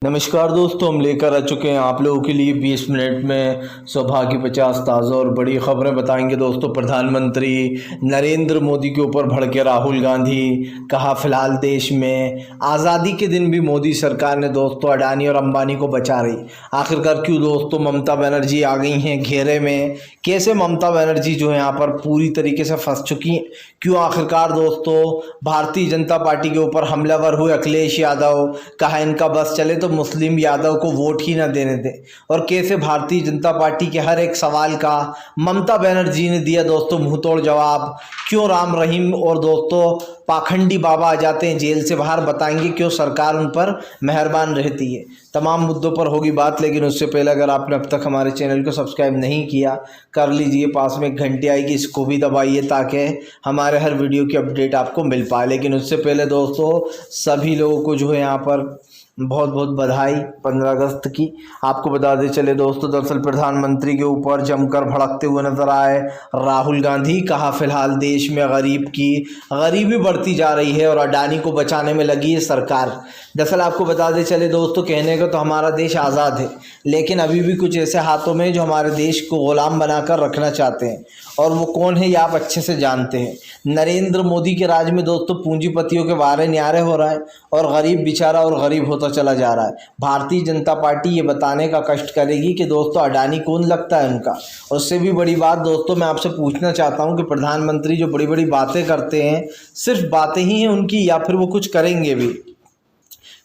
नमस्कार दोस्तों, हम लेकर आ चुके हैं आप लोगों के लिए 20 मिनट में सौभाग्य 50 ताज़ा और बड़ी खबरें बताएंगे। दोस्तों, प्रधानमंत्री नरेंद्र मोदी के ऊपर भड़के राहुल गांधी, कहा फिलहाल देश में आज़ादी के दिन भी मोदी सरकार ने दोस्तों अडानी और अंबानी को बचा रही। आखिरकार क्यों दोस्तों ममता बनर्जी आ गई हैं घेरे में? कैसे ममता बनर्जी जो है यहाँ पर पूरी तरीके से फंस चुकी हैं? क्यों आखिरकार दोस्तों भारतीय जनता पार्टी के ऊपर हमलावर हुए अखिलेश यादव, कहा इनका बस चले तो मुस्लिम यादव को वोट ही ना देने दें। और कैसे भारतीय जनता पार्टी के हर एक सवाल का ममता बनर्जी ने दिया दोस्तों मुंहतोड़ जवाब। क्यों राम रहीम और दोस्तों पाखंडी बाबा आ जाते हैं जेल से बाहर, बताएंगे क्यों सरकार उन पर मेहरबान रहती है। तमाम मुद्दों पर होगी बात, लेकिन उससे पहले अगर आपने अब तक हमारे चैनल को सब्सक्राइब नहीं किया कर लीजिए। पास में एक घंटी आएगी, इसको भी दबाइए ताकि हमारे हर वीडियो की अपडेट आपको मिल पाए। लेकिन उससे पहले दोस्तों सभी लोगों को जो है यहाँ पर बहुत बहुत बधाई 15 अगस्त की। आपको बता दें चले दोस्तों, दरअसल प्रधानमंत्री के ऊपर जमकर भड़कते हुए नजर आए राहुल गांधी। कहा फिलहाल देश में गरीबी बढ़ती जा रही है और अडानी को बचाने में लगी है सरकार। दरअसल आपको बता दें चले दोस्तों, कहने को तो हमारा देश आज़ाद है, लेकिन अभी भी कुछ ऐसे हाथों में जो हमारे देश को गुलाम बनाकर रखना चाहते हैं। और वो कौन है ये आप अच्छे से जानते हैं। नरेंद्र मोदी के राज में दोस्तों पूंजीपतियों के वारे न्यारे हो रहा है और गरीब बेचारा और गरीब होता चला जा रहा है। भारतीय जनता पार्टी ये बताने का कष्ट करेगी कि दोस्तों अडानी कौन लगता है उनका। उससे भी बड़ी बात दोस्तों मैं आपसे पूछना चाहता हूँ कि प्रधानमंत्री जो बड़ी बड़ी बातें करते हैं, सिर्फ बातें ही हैं उनकी या फिर वो कुछ करेंगे भी?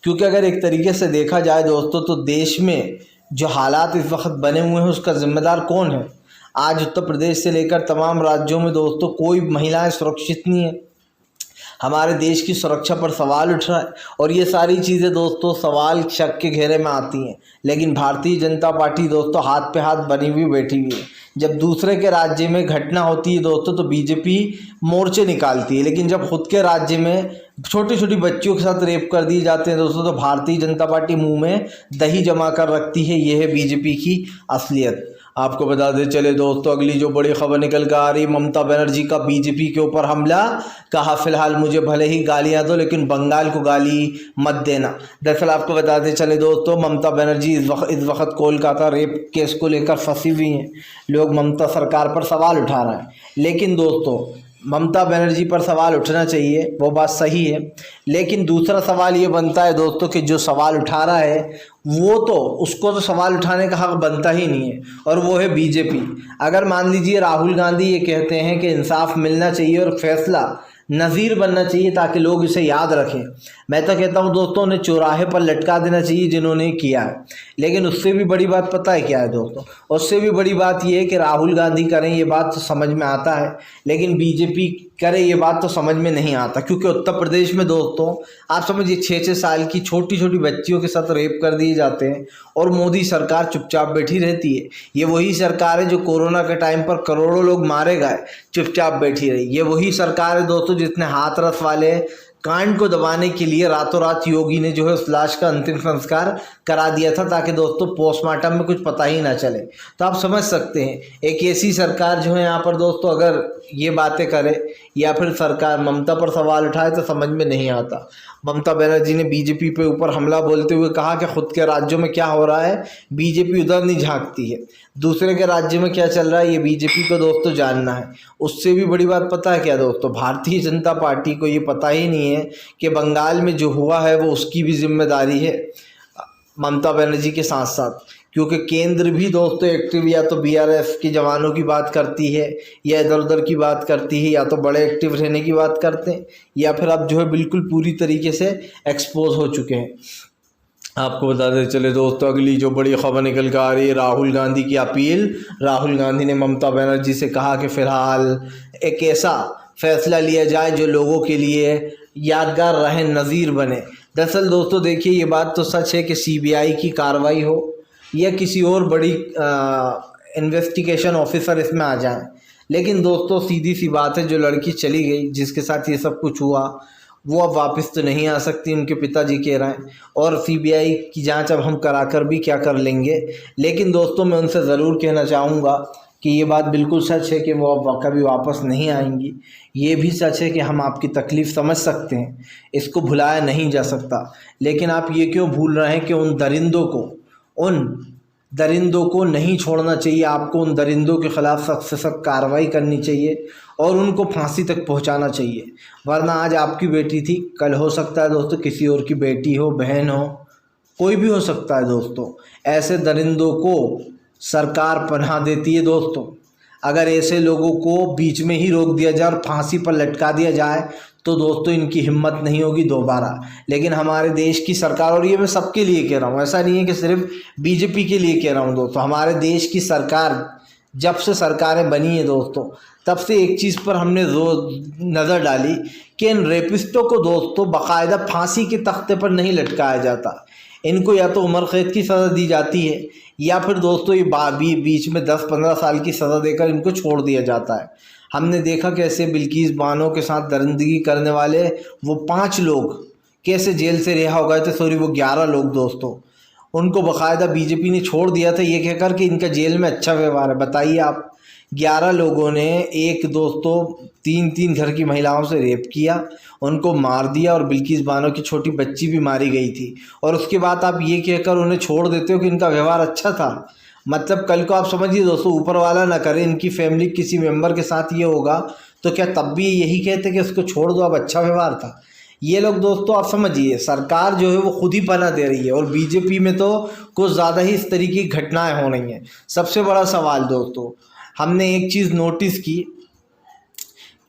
क्योंकि अगर एक तरीके से देखा जाए दोस्तों तो देश में जो हालात इस वक्त बने हुए हैं उसका जिम्मेदार कौन है? आज उत्तर प्रदेश से लेकर तमाम राज्यों में दोस्तों कोई महिलाएं सुरक्षित नहीं है। हमारे देश की सुरक्षा पर सवाल उठ रहा है और ये सारी चीज़ें दोस्तों सवाल शक के घेरे में आती हैं। लेकिन भारतीय जनता पार्टी दोस्तों हाथ पे हाथ बनी हुई बैठी हुई है। जब दूसरे के राज्य में घटना होती है दोस्तों तो बीजेपी मोर्चे निकालती है, लेकिन जब खुद के राज्य में छोटी छोटी बच्चियों के साथ रेप कर दिए जाते हैं दोस्तों तो भारतीय जनता पार्टी मुंह में दही जमा कर रखती है। ये है बीजेपी की असलियत। आपको बता दें चले दोस्तों, अगली जो बड़ी खबर निकल कर आ रही, ममता बनर्जी का बीजेपी के ऊपर हमला। कहा फिलहाल मुझे भले ही गालियां दो लेकिन बंगाल को गाली मत देना। दरअसल आपको बताते चले दोस्तों, ममता बनर्जी इस वक्त कोलकाता रेप केस को लेकर फंसी हुई हैं। लोग ममता सरकार पर सवाल उठा रहे हैं, लेकिन दोस्तों ममता बनर्जी पर सवाल उठना चाहिए, वो बात सही है। लेकिन दूसरा सवाल ये बनता है दोस्तों कि जो सवाल उठा रहा है वो तो उसको तो सवाल उठाने का हक बनता ही नहीं है, और वो है बीजेपी। अगर मान लीजिए राहुल गांधी ये कहते हैं कि इंसाफ मिलना चाहिए और फैसला नज़ीर बनना चाहिए ताकि लोग इसे याद रखें, मैं तो कहता हूँ दोस्तों उन्हें चौराहे पर लटका देना चाहिए जिन्होंने किया है। लेकिन उससे भी बड़ी बात पता है क्या है दोस्तों? उससे भी बड़ी बात यह है कि राहुल गांधी करें ये बात तो समझ में आता है, लेकिन बीजेपी करे ये बात तो समझ में नहीं आता। क्योंकि उत्तर प्रदेश में दोस्तों आप समझिए 6-6 साल की छोटी छोटी बच्चियों के साथ रेप कर दिए जाते हैं और मोदी सरकार चुपचाप बैठी रहती है। ये वही सरकार है जो कोरोना के टाइम पर करोड़ों लोग मारे गए, चुपचाप बैठी रही। ये वही सरकार है दोस्तों जिसने हाथरस वाले कांड को दबाने के लिए रातों रात योगी ने जो है उस लाश का अंतिम संस्कार करा दिया था ताकि दोस्तों पोस्टमार्टम में कुछ पता ही ना चले। तो आप समझ सकते हैं एक ऐसी सरकार जो है यहाँ पर दोस्तों अगर ये बातें करे या फिर सरकार ममता पर सवाल उठाए तो समझ में नहीं आता। ममता बनर्जी ने बीजेपी पे ऊपर हमला बोलते हुए कहा कि खुद के राज्यों में क्या हो रहा है बीजेपी उधर नहीं झांकती है, दूसरे के राज्य में क्या चल रहा है ये बीजेपी को दोस्तों जानना है। उससे भी बड़ी बात पता है क्या दोस्तों, भारतीय जनता पार्टी को ये पता ही नहीं है कि बंगाल में जो हुआ है वो उसकी भी जिम्मेदारी है ममता बनर्जी के साथ साथ। क्योंकि केंद्र भी दोस्तों एक्टिव या तो बीआरएफ के जवानों की बात करती है या इधर उधर की बात करती है, या तो बड़े एक्टिव रहने की बात करते हैं, या फिर अब जो है बिल्कुल पूरी तरीके से एक्सपोज हो चुके हैं। आपको बताते चले दोस्तों, अगली जो बड़ी खबर निकल कर आ रही है, राहुल गांधी की अपील। राहुल गांधी ने ममता बनर्जी से कहा कि फ़िलहाल एक ऐसा फैसला लिया जाए जो लोगों के लिए यादगार रहे, नज़ीर बने। दरअसल दोस्तों देखिए ये बात तो सच है कि सीबीआई की कार्रवाई हो या किसी और बड़ी इन्वेस्टिगेशन ऑफिसर इसमें आ जाए, लेकिन दोस्तों सीधी सी बात है जो लड़की चली गई जिसके साथ ये सब कुछ हुआ वो अब वापस तो नहीं आ सकती, उनके पिताजी कह रहे हैं। और सीबीआई की जांच अब हम कराकर भी क्या कर लेंगे। लेकिन दोस्तों मैं उनसे ज़रूर कहना चाहूँगा कि ये बात बिल्कुल सच है कि वो अब कभी वापस नहीं आएंगी। ये भी सच है कि हम आपकी तकलीफ़ समझ सकते हैं, इसको भुलाया नहीं जा सकता। लेकिन आप ये क्यों भूल रहे हैं कि उन दरिंदों को नहीं छोड़ना चाहिए। आपको उन दरिंदों के ख़िलाफ़ सख्त से सख्त कार्रवाई करनी चाहिए और उनको फांसी तक पहुंचाना चाहिए। वरना आज आपकी बेटी थी, कल हो सकता है दोस्तों किसी और की बेटी हो, बहन हो, कोई भी हो सकता है दोस्तों। ऐसे दरिंदों को सरकार पनाह देती है दोस्तों। अगर ऐसे लोगों को बीच में ही रोक दिया जाए और फांसी पर लटका दिया जाए तो दोस्तों इनकी हिम्मत नहीं होगी दोबारा। लेकिन हमारे देश की सरकार, और ये मैं सबके लिए कह रहा हूँ, ऐसा नहीं है कि सिर्फ बीजेपी के लिए कह रहा हूँ दोस्तों, हमारे देश की सरकार जब से सरकारें बनी है दोस्तों, तब से एक चीज़ पर हमने नज़र डाली कि इन रेपिस्टों को दोस्तों बाकायदा फांसी के तख्ते पर नहीं लटकाया जाता। इनको या तो उम्र कैद की सज़ा दी जाती है या फिर दोस्तों ये बीच में 10-15 साल की सज़ा देकर इनको छोड़ दिया जाता है। हमने देखा कैसे बिल्किस बानो के साथ दरिंदगी करने वाले वो 5 लोग कैसे जेल से रिहा हो गए थे, सॉरी वो 11 लोग दोस्तों, उनको बाकायदा बीजेपी ने छोड़ दिया था ये कहकर कि इनका जेल में अच्छा व्यवहार है। बताइए आप, 11 लोगों ने एक दोस्तों 3-3 घर की महिलाओं से रेप किया, उनको मार दिया और बिल्किस बानो की छोटी बच्ची भी मारी गई थी, और उसके बाद आप ये कहकर उन्हें छोड़ देते हो कि इनका व्यवहार अच्छा था। मतलब कल को आप समझिए दोस्तों, ऊपर वाला ना करे इनकी फैमिली किसी मेंबर के साथ ये होगा तो क्या तब भी यही कहते कि उसको छोड़ दो, अब अच्छा व्यवहार था। ये लोग दोस्तों आप समझिए, सरकार जो है वो खुद ही पनाह दे रही है और बीजेपी में तो कुछ ज़्यादा ही इस तरीके की घटनाएं हो रही हैं। सबसे बड़ा सवाल दोस्तों, हमने एक चीज़ नोटिस की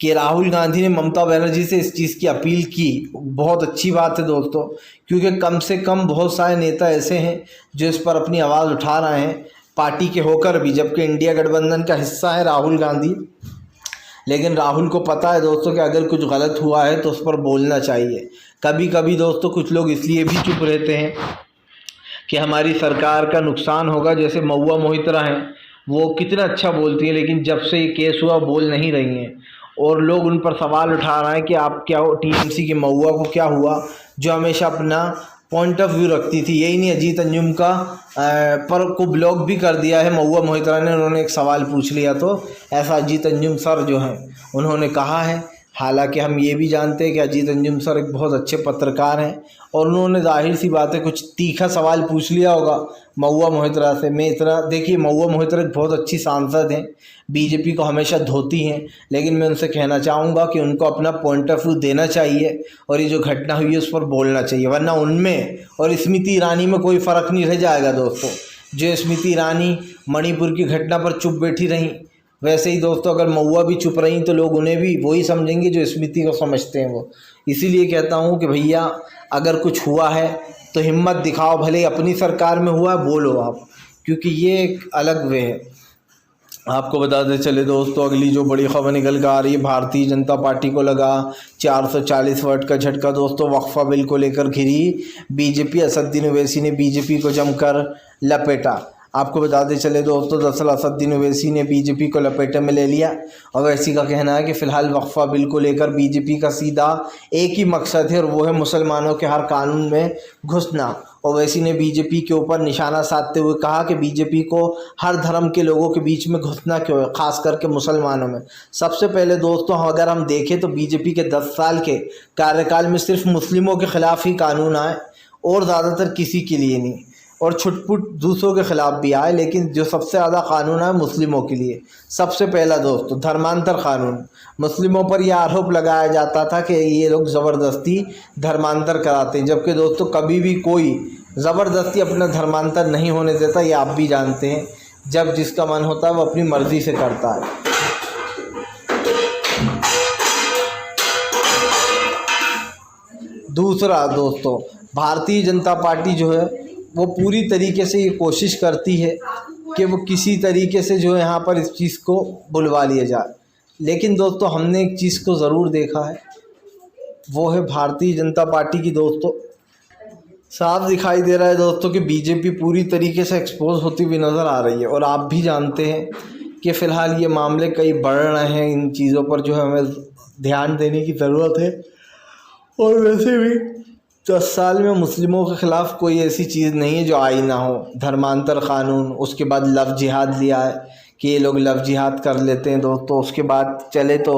कि राहुल गांधी ने ममता बनर्जी से इस चीज़ की अपील की। बहुत अच्छी बात है दोस्तों, क्योंकि कम से कम बहुत सारे नेता ऐसे हैं जो इस पर अपनी आवाज़ उठा रहे हैं पार्टी के होकर भी, जबकि इंडिया गठबंधन का हिस्सा है राहुल गांधी। लेकिन राहुल को पता है दोस्तों कि अगर कुछ गलत हुआ है तो उस पर बोलना चाहिए। कभी कभी दोस्तों कुछ लोग इसलिए भी चुप रहते हैं कि हमारी सरकार का नुकसान होगा। जैसे महुआ मोहित्रा हैं, वो कितना अच्छा बोलती है, लेकिन जब से ये केस हुआ बोल नहीं रही हैं और लोग उन पर सवाल उठा रहे हैं कि आप क्या हो, टीएमसी की महुआ को क्या हुआ जो हमेशा अपना पॉइंट ऑफ व्यू रखती थी। यही नहीं, अजीत अंजुम का पर को ब्लॉक भी कर दिया है महुआ मोहित्रा ने। उन्होंने एक सवाल पूछ लिया तो ऐसा अजीत अंजुम सर जो हैं उन्होंने कहा है। हालांकि हम ये भी जानते हैं कि अजीत अंजुम सर एक बहुत अच्छे पत्रकार हैं और उन्होंने जाहिर सी बात है कुछ तीखा सवाल पूछ लिया होगा महुआ मोहित्रा से। मैं इतना, देखिए महुआ मोहित्रा एक बहुत अच्छी सांसद हैं, बीजेपी को हमेशा धोती हैं, लेकिन मैं उनसे कहना चाहूँगा कि उनको अपना पॉइंट ऑफ व्यू देना चाहिए और ये जो घटना हुई है उस पर बोलना चाहिए। वरना उनमें और स्मृति ईरानी में कोई फ़र्क नहीं रह जाएगा दोस्तों। जो स्मृति ईरानी मणिपुर की घटना पर चुप बैठी रहीं, वैसे ही दोस्तों अगर महुआ भी चुप रही तो लोग उन्हें भी वही समझेंगे जो स्मृति को समझते हैं वो। इसीलिए कहता हूँ कि भैया अगर कुछ हुआ है तो हिम्मत दिखाओ, भले अपनी सरकार में हुआ बोलो आप, क्योंकि ये एक अलग वे है। आपको बताते चले दोस्तों, अगली जो बड़ी खबर निकल कर आ रही है, भारतीय जनता पार्टी को लगा 440 वोट का झटका दोस्तों। वक्फा बिल को लेकर घिरी बीजेपी, असदुद्दीन ओवैसी ने बीजेपी को जमकर लपेटा। आपको बताते चले दोस्तों, दरअसल असदुद्दीन ओवैसी ने बीजेपी को लपेटे में ले लिया। ओवैसी का कहना है कि फ़िलहाल वक्फा बिल को लेकर बीजेपी का सीधा एक ही मकसद है और वो है मुसलमानों के हर कानून में घुसना। ओवैसी ने बीजेपी के ऊपर निशाना साधते हुए कहा कि बीजेपी को हर धर्म के लोगों के बीच में घुसना क्यों है, ख़ास करके मुसलमानों में। सबसे पहले दोस्तों अगर हम देखें तो बीजेपी के 10 साल के कार्यकाल में सिर्फ मुस्लिमों के ख़िलाफ़ ही कानून आए और ज़्यादातर किसी के लिए नहीं, और छुटपुट दूसरों के ख़िलाफ़ भी आए, लेकिन जो सबसे ज़्यादा कानून है मुस्लिमों के लिए। सबसे पहला दोस्तों धर्मांतर कानून। मुस्लिमों पर यह आरोप लगाया जाता था कि ये लोग ज़बरदस्ती धर्मांतर कराते हैं, जबकि दोस्तों कभी भी कोई ज़बरदस्ती अपना धर्मांतर नहीं होने देता, ये आप भी जानते हैं। जब जिसका मन होता है वो अपनी मर्ज़ी से करता है। दूसरा दोस्तों, भारतीय जनता पार्टी जो है वो पूरी तरीके से ये कोशिश करती है कि वो किसी तरीके से जो है यहाँ पर इस चीज़ को बुलवा लिया जाए। लेकिन दोस्तों हमने एक चीज़ को ज़रूर देखा है, वो है भारतीय जनता पार्टी की दोस्तों साफ दिखाई दे रहा है दोस्तों कि बीजेपी पूरी तरीके से एक्सपोज होती हुई नज़र आ रही है। और आप भी जानते हैं कि फ़िलहाल ये मामले कई बढ़ रहे हैं, इन चीज़ों पर जो है हमें ध्यान देने की ज़रूरत है। और वैसे भी 10 साल में मुस्लिमों के ख़िलाफ़ कोई ऐसी चीज़ नहीं है जो आई ना हो। धर्मांतर क़ानून, उसके बाद लव जिहाद लिया है कि ये लोग लव जिहाद कर लेते हैं दोस्तों। उसके बाद चले तो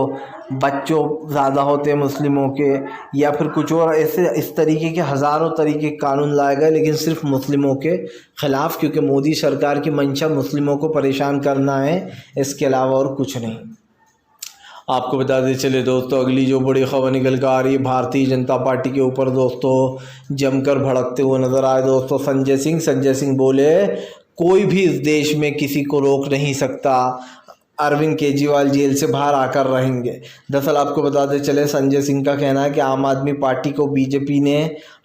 बच्चों ज़्यादा होते हैं मुस्लिमों के, या फिर कुछ और ऐसे इस तरीके के हज़ारों तरीके के कानून लाए गए, लेकिन सिर्फ मुस्लिमों के ख़िलाफ़, क्योंकि मोदी सरकार की मंशा मुस्लिमों को परेशान करना है, इसके अलावा और कुछ नहीं। आपको बता दें चले दोस्तों, अगली जो बड़ी खबर निकल कर आ रही है, भारतीय जनता पार्टी के ऊपर दोस्तों जमकर भड़कते हुए नज़र आए दोस्तों संजय सिंह बोले कोई भी इस देश में किसी को रोक नहीं सकता, अरविंद केजरीवाल जेल से बाहर आकर रहेंगे। दरअसल आपको बताते चले, संजय सिंह का कहना है कि आम आदमी पार्टी को बीजेपी ने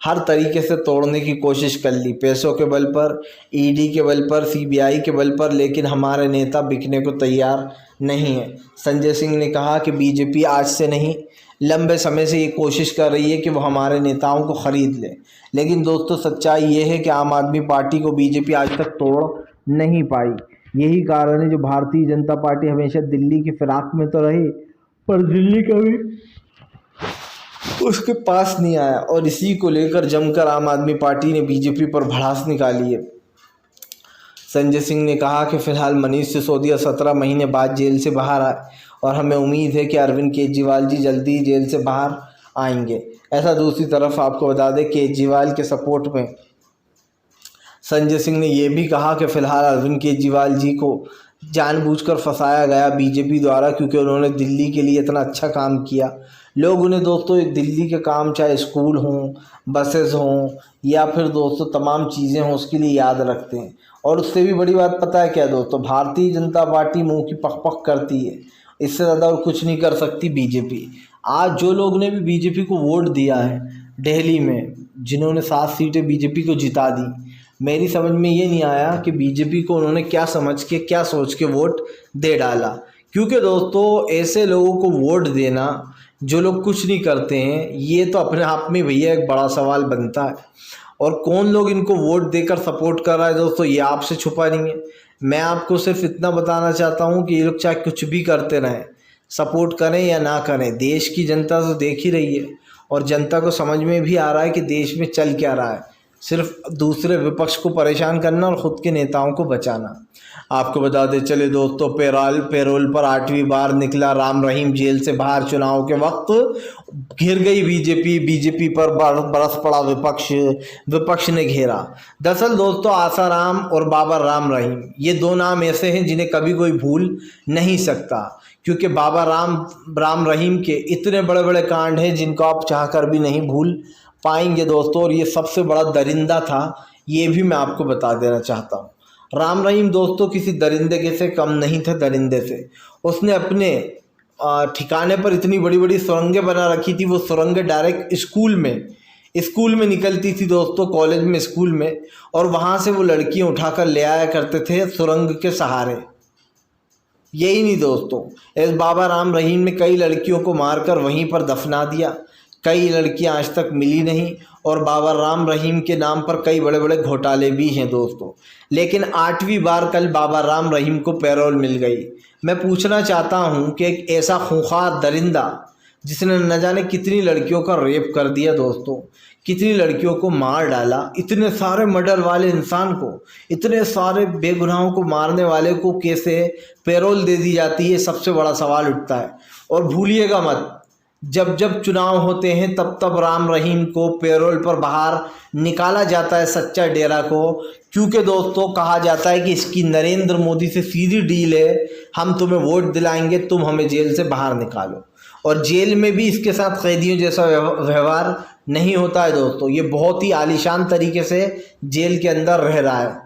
हर तरीके से तोड़ने की कोशिश कर ली, पैसों के बल पर, ईडी के बल पर, सीबीआई के बल पर, लेकिन हमारे नेता बिकने को तैयार नहीं है। संजय सिंह ने कहा कि बीजेपी आज से नहीं, लंबे समय से ये कोशिश कर रही है कि वो हमारे नेताओं को ख़रीद ले, लेकिन दोस्तों सच्चाई ये है कि आम आदमी पार्टी को बीजेपी आज तक तोड़ नहीं पाई। यही कारण है जो भारतीय जनता पार्टी हमेशा दिल्ली की फिराक में तो रही, पर दिल्ली कभी उसके पास नहीं आया, और इसी को लेकर जमकर आम आदमी पार्टी ने बीजेपी पर भड़ास निकाली है। संजय सिंह ने कहा कि फ़िलहाल मनीष सिसोदिया 17 महीने बाद जेल से बाहर आए और हमें उम्मीद है कि अरविंद केजरीवाल जी जल्दी ही जेल से बाहर आएंगे। ऐसा दूसरी तरफ आपको बता दें, केजरीवाल के सपोर्ट में संजय सिंह ने यह भी कहा कि फ़िलहाल अरविंद केजरीवाल जी को जानबूझकर फंसाया गया बीजेपी द्वारा, क्योंकि उन्होंने दिल्ली के लिए इतना अच्छा काम किया। लोग उन्हें दोस्तों दिल्ली के काम, चाहे स्कूल हों, बसेस हों, या फिर दोस्तों तमाम चीज़ें हों, उसके लिए याद रखते हैं। और उससे भी बड़ी बात पता है क्या दोस्तों, भारतीय जनता पार्टी मुंह की पक पक करती है, इससे ज़्यादा और कुछ नहीं कर सकती बीजेपी। आज जो लोग ने भी बीजेपी को वोट दिया है दिल्ली में, जिन्होंने 7 सीटें बीजेपी को जिता दी, मेरी समझ में ये नहीं आया कि बीजेपी को उन्होंने क्या समझ के, क्या सोच के वोट दे डाला। क्योंकि दोस्तों ऐसे लोगों को वोट देना जो लोग कुछ नहीं करते हैं, ये तो अपने आप में भैया एक बड़ा सवाल बनता है। और कौन लोग इनको वोट देकर सपोर्ट कर रहा है दोस्तों, ये आपसे छुपा नहीं है। मैं आपको सिर्फ इतना बताना चाहता हूँ कि ये लोग चाहे कुछ भी करते रहें, सपोर्ट करें या ना करें, देश की जनता तो देख ही रही है, और जनता को समझ में भी आ रहा है कि देश में चल क्या रहा है। सिर्फ दूसरे विपक्ष को परेशान करना और ख़ुद के नेताओं को बचाना। आपको बता दें चले दोस्तों, पैरोल पर 8वीं बार निकला राम रहीम जेल से बाहर। चुनाव के वक्त घिर गई बीजेपी पर बरस पड़ा विपक्ष ने घेरा। दरअसल दोस्तों आसाराम और बाबा राम रहीम, ये 2 नाम ऐसे हैं जिन्हें कभी कोई भूल नहीं सकता, क्योंकि बाबा राम रहीम के इतने बड़े बड़े कांड हैं जिनको आप चाहकर भी नहीं भूल पाएंगे दोस्तों। और ये सबसे बड़ा दरिंदा था, ये भी मैं आपको बता देना चाहता हूँ। राम रहीम दोस्तों किसी दरिंदे के से कम नहीं थे, दरिंदे से। उसने अपने ठिकाने पर इतनी बड़ी बड़ी सुरंगें बना रखी थी, वो सुरंगें डायरेक्ट स्कूल में निकलती थी दोस्तों, कॉलेज में, स्कूल में, और वहाँ से वो लड़कियाँ उठाकर ले आया करते थे सुरंग के सहारे। यही नहीं दोस्तों, इस बाबा राम रहीम ने कई लड़कियों को मारकर वहीं पर दफना दिया। कई लड़कियां आज तक मिली नहीं, और बाबा राम रहीम के नाम पर कई बड़े बड़े घोटाले भी हैं दोस्तों। लेकिन 8वीं बार कल बाबा राम रहीम को पैरोल मिल गई। मैं पूछना चाहता हूं कि एक ऐसा खूंखार दरिंदा जिसने न जाने कितनी लड़कियों का रेप कर दिया दोस्तों, कितनी लड़कियों को मार डाला, इतने सारे मर्डर वाले इंसान को, इतने सारे बेगुनाहों को मारने वाले को कैसे पैरोल दे दी जाती है, सबसे बड़ा सवाल उठता है। और भूलिएगा मत, जब जब चुनाव होते हैं तब तब राम रहीम को पैरोल पर बाहर निकाला जाता है, सच्चा डेरा को, क्योंकि दोस्तों कहा जाता है कि इसकी नरेंद्र मोदी से सीधी डील है, हम तुम्हें वोट दिलाएंगे, तुम हमें जेल से बाहर निकालो। और जेल में भी इसके साथ कैदियों जैसा व्यवहार नहीं होता है दोस्तों, ये बहुत ही आलीशान तरीके से जेल के अंदर रह रहा है।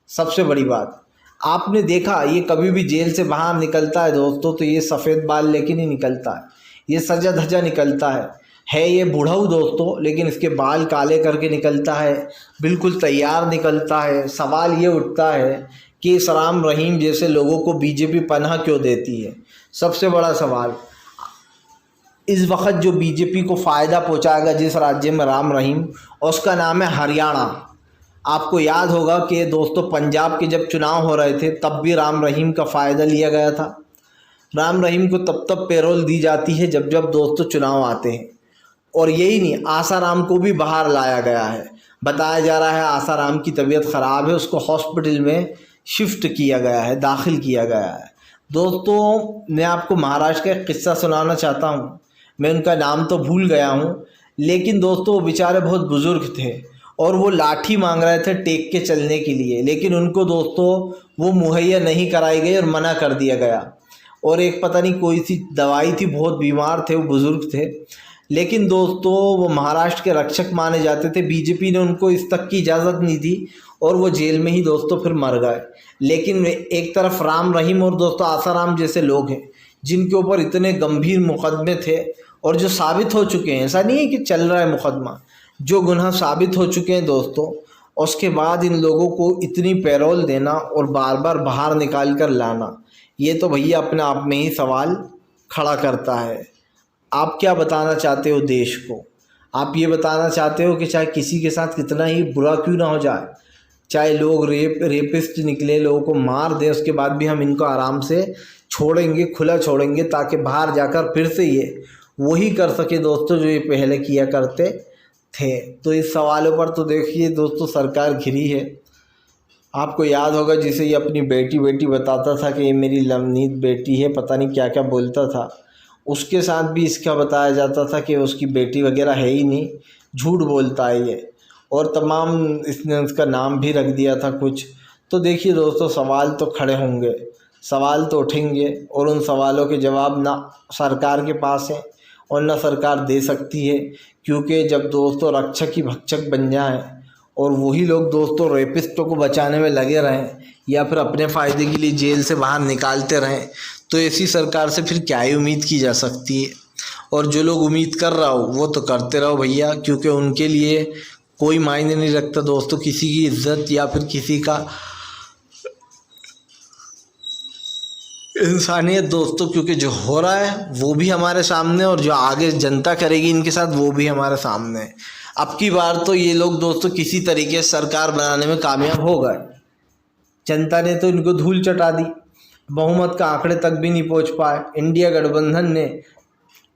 सबसे बड़ी बात आपने देखा, ये कभी भी जेल से बाहर निकलता है दोस्तों तो ये सफ़ेद बाल लेके नहीं निकलता है, ये सजा धजा निकलता है ये बूढ़ाऊ दोस्तों, लेकिन इसके बाल काले करके निकलता है, बिल्कुल तैयार निकलता है। सवाल ये उठता है कि इस राम रहीम जैसे लोगों को बीजेपी पनाह क्यों देती है। सबसे बड़ा सवाल, इस वक्त जो बीजेपी को फ़ायदा पहुंचाएगा जिस राज्य में राम रहीम, उसका नाम है हरियाणा। आपको याद होगा कि दोस्तों पंजाब के जब चुनाव हो रहे थे तब भी राम रहीम का फ़ायदा लिया गया था। राम रहीम को तब पैरोल दी जाती है जब जब दोस्तों चुनाव आते हैं। और यही नहीं, आसाराम को भी बाहर लाया गया है। बताया जा रहा है आसाराम की तबीयत ख़राब है, उसको हॉस्पिटल में शिफ्ट किया गया है, दाखिल किया गया है। दोस्तों मैं आपको महाराष्ट्र का एक किस्सा सुनाना चाहता हूँ। मैं उनका नाम तो भूल गया हूँ, लेकिन दोस्तों वो बेचारे बहुत बुज़ुर्ग थे और वो लाठी मांग रहे थे टेक के चलने के लिए, लेकिन उनको दोस्तों वो मुहैया नहीं कराई गई और मना कर दिया गया। और एक पता नहीं कोई सी दवाई थी, बहुत बीमार थे, वो बुज़ुर्ग थे, लेकिन दोस्तों वो महाराष्ट्र के रक्षक माने जाते थे। बीजेपी ने उनको इस तक की इजाज़त नहीं दी और वो जेल में ही दोस्तों फिर मर गए। लेकिन एक तरफ राम रहीम और दोस्तों आसाराम जैसे लोग हैं जिनके ऊपर इतने गंभीर मुकदमे थे और जो साबित हो चुके हैं, ऐसा नहीं है कि चल रहा है मुकदमा, जो गुनाह साबित हो चुके हैं दोस्तों, उसके बाद इन लोगों को इतनी पैरोल देना और बार बार बाहर निकाल कर लाना, ये तो भैया अपने आप में ही सवाल खड़ा करता है। आप क्या बताना चाहते हो देश को? आप ये बताना चाहते हो कि चाहे किसी के साथ कितना ही बुरा क्यों ना हो जाए, चाहे लोग रेपिस्ट निकले, लोगों को मार दें, उसके बाद भी हम इनको आराम से छोड़ेंगे, खुला छोड़ेंगे, ताकि बाहर जाकर फिर से ये वही कर सके दोस्तों जो ये पहले किया करते थे। तो इस सवालों पर तो देखिए दोस्तों सरकार घिरी है। आपको याद होगा जिसे ये अपनी बेटी बेटी बताता था कि ये मेरी लवनीत बेटी है, पता नहीं क्या क्या बोलता था, उसके साथ भी इसका बताया जाता था कि उसकी बेटी वगैरह है ही नहीं, झूठ बोलता है ये, और तमाम इसने उसका नाम भी रख दिया था कुछ। तो देखिए दोस्तों सवाल तो खड़े होंगे, सवाल तो उठेंगे, और उन सवालों के जवाब ना सरकार के पास है और ना सरकार दे सकती है, क्योंकि जब दोस्तों रक्षक ही भक्षक बन जाएं और वही लोग दोस्तों रेपिस्टों को बचाने में लगे रहें या फिर अपने फ़ायदे के लिए जेल से बाहर निकालते रहें, तो ऐसी सरकार से फिर क्या ही उम्मीद की जा सकती है। और जो लोग उम्मीद कर रहा हो वो तो करते रहो भैया, क्योंकि उनके लिए कोई मायने नहीं रखता दोस्तों किसी की इज्जत या फिर किसी का इंसानियत दोस्तों, क्योंकि जो हो रहा है वो भी हमारे सामने और जो आगे जनता करेगी इनके साथ वो भी हमारे सामने है। अब की बार तो ये लोग दोस्तों किसी तरीके से सरकार बनाने में कामयाब हो गए। जनता ने तो इनको धूल चटा दी, बहुमत का आंकड़े तक भी नहीं पहुंच पाए। इंडिया गठबंधन ने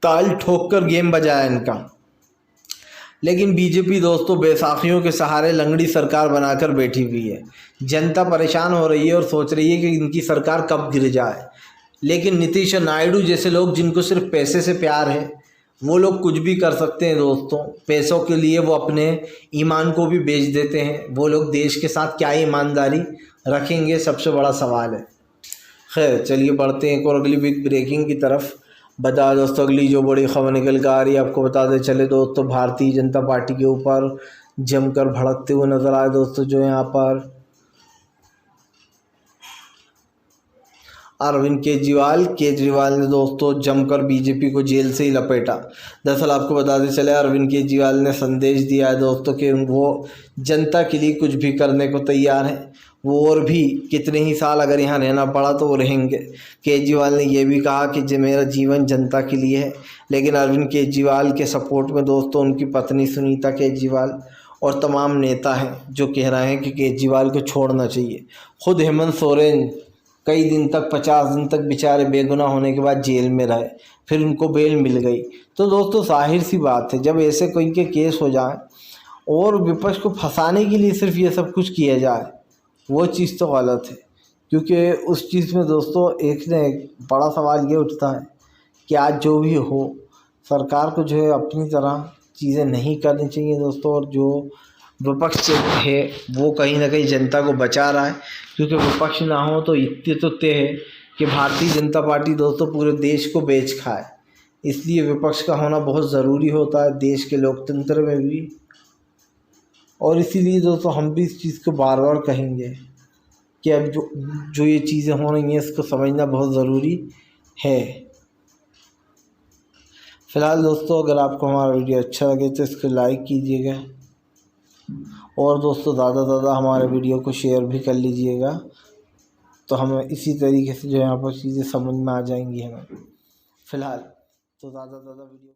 ताल ठोक कर गेम बजाया इनका, लेकिन बीजेपी दोस्तों बैसाखियों के सहारे लंगड़ी सरकार बनाकर बैठी हुई है। जनता परेशान हो रही है और सोच रही है कि इनकी सरकार कब गिर जाए, लेकिन नीतीश और नायडू जैसे लोग जिनको सिर्फ पैसे से प्यार है, वो लोग कुछ भी कर सकते हैं दोस्तों। पैसों के लिए वो अपने ईमान को भी बेच देते हैं। वो लोग देश के साथ क्या ईमानदारी रखेंगे, सबसे बड़ा सवाल है। खैर चलिए बढ़ते हैं एक और अगली बिग ब्रेकिंग की तरफ। बता दोस्तों अगली जो बड़ी खबर निकल कर आ रही है, आपको बताते चले दोस्तों, भारतीय जनता पार्टी के ऊपर जमकर भड़कते हुए नजर आए दोस्तों जो यहाँ पर अरविंद केजरीवाल ने दोस्तों जमकर बीजेपी को जेल से ही लपेटा। दरअसल आपको बताते चले अरविंद केजरीवाल ने संदेश दिया है दोस्तों कि वो जनता के लिए कुछ भी करने को तैयार हैं, वो और भी कितने ही साल अगर यहाँ रहना पड़ा तो वो रहेंगे। केजरीवाल ने यह भी कहा कि जो मेरा जीवन जनता के लिए है, लेकिन अरविंद केजरीवाल के सपोर्ट में दोस्तों उनकी पत्नी सुनीता केजरीवाल और तमाम नेता हैं जो कह रहे हैं कि केजरीवाल को छोड़ना चाहिए। खुद हेमंत सोरेन कई दिन तक 50 दिन तक बेचारे बेगुनाह होने के बाद जेल में रहे, फिर उनको बेल मिल गई। तो दोस्तों जाहिर सी बात है जब ऐसे कोई के केस हो जाए और विपक्ष को फंसाने के लिए सिर्फ ये सब कुछ किया जाए, वो चीज़ तो गलत है। क्योंकि उस चीज़ में दोस्तों एक न एक बड़ा सवाल ये उठता है कि आज जो भी हो सरकार को जो है अपनी तरह चीज़ें नहीं करनी चाहिए दोस्तों, और जो विपक्ष है वो कहीं ना कहीं जनता को बचा रहा है। क्योंकि विपक्ष ना हो तो इतने तो तय है कि भारतीय जनता पार्टी दोस्तों पूरे देश को बेच खाए, इसलिए विपक्ष का होना बहुत ज़रूरी होता है देश के लोकतंत्र में भी। और इसीलिए दोस्तों हम भी इस चीज़ को बार बार कहेंगे कि अब जो ये चीज़ें हो रही हैं इसको समझना बहुत ज़रूरी है। फ़िलहाल दोस्तों अगर आपको हमारा वीडियो अच्छा लगे तो इसको लाइक कीजिएगा, और दोस्तों ज़्यादा हमारे वीडियो को शेयर भी कर लीजिएगा, तो हमें इसी तरीके से जो यहाँ पर चीज़ें समझ में आ जाएंगी हमें। फ़िलहाल तो ज़्यादा वीडियो